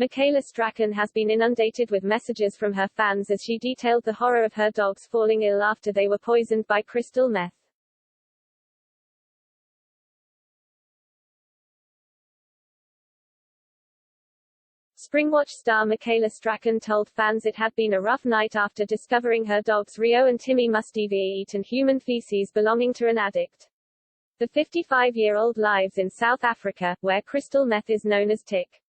Michaela Strachan has been inundated with messages from her fans as she detailed the horror of her dogs falling ill after they were poisoned by crystal meth. Springwatch star Michaela Strachan told fans it had been a rough night after discovering her dogs Rio and Timmy must have eaten human feces belonging to an addict. The 55-year-old lives in South Africa, where crystal meth is known as tick.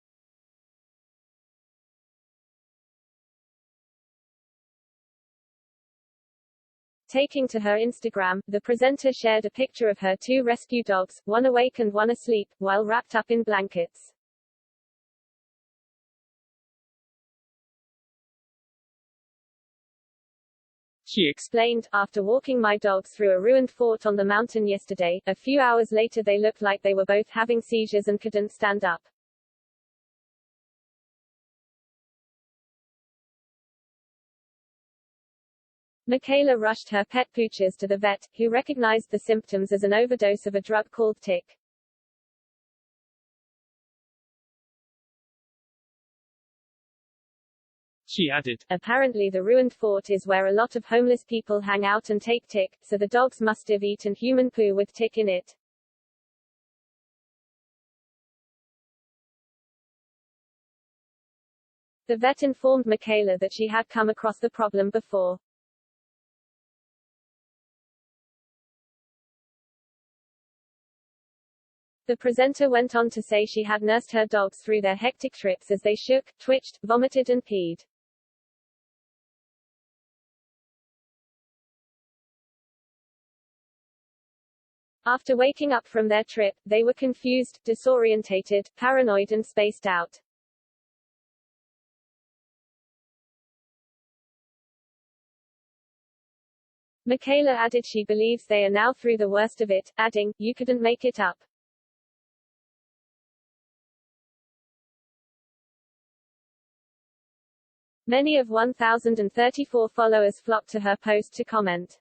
Taking to her Instagram, the presenter shared a picture of her two rescue dogs, one awake and one asleep, while wrapped up in blankets. She explained, "After walking my dogs through a ruined fort on the mountain yesterday, a few hours later they looked like they were both having seizures and couldn't stand up. Michaela rushed her pet pooches to the vet, who recognized the symptoms as an overdose of a drug called tick. She added, "Apparently the ruined fort is where a lot of homeless people hang out and take tick, so the dogs must have eaten human poo with tick in it." The vet informed Michaela that she had come across the problem before. The presenter went on to say she had nursed her dogs through their hectic trips as they shook, twitched, vomited and peed. After waking up from their trip, they were confused, disorientated, paranoid and spaced out. Michaela added she believes they are now through the worst of it, adding, "You couldn't make it up." Many of 1,034 followers flocked to her post to comment.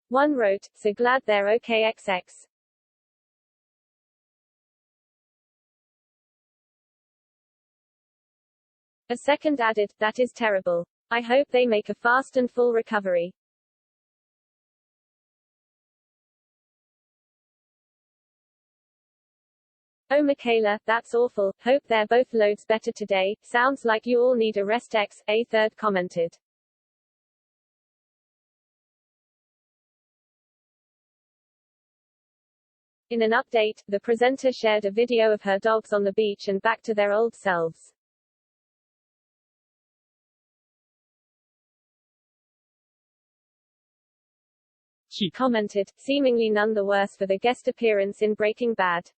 One wrote, "So glad they're okay XX." A second added, "That is terrible. I hope they make a fast and full recovery." "Oh Michaela, that's awful. Hope they're both loads better today. Sounds like you all need a rest X," a third commented. In an update, the presenter shared a video of her dogs on the beach and back to their old selves. She commented, "Seemingly none the worse for the guest appearance in Breaking Bad."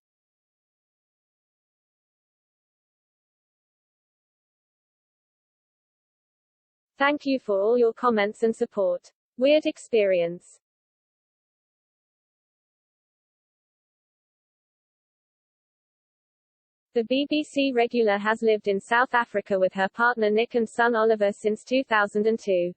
"Thank you for all your comments and support. Weird experience." The BBC regular has lived in South Africa with her partner Nick and son Oliver since 2002.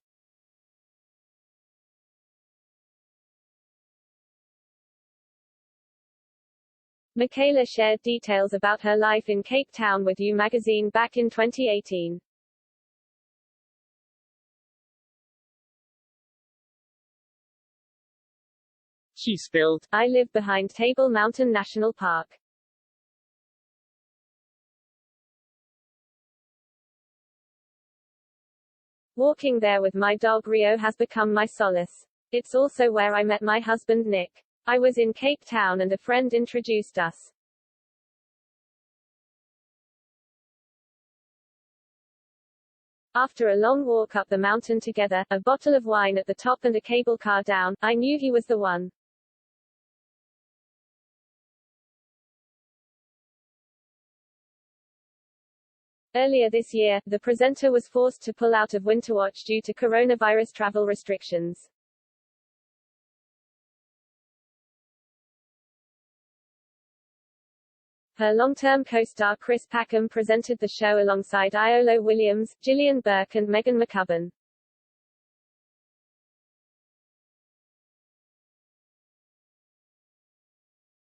Michaela shared details about her life in Cape Town with You magazine back in 2018. She spilled, "I live behind Table Mountain National Park. Walking there with my dog Rio has become my solace. It's also where I met my husband Nick. I was in Cape Town and a friend introduced us. After a long walk up the mountain together, a bottle of wine at the top and a cable car down, I knew he was the one." Earlier this year, the presenter was forced to pull out of Winterwatch due to coronavirus travel restrictions. Her long-term co-star Chris Packham presented the show alongside Iolo Williams, Gillian Burke and Megan McCubbin.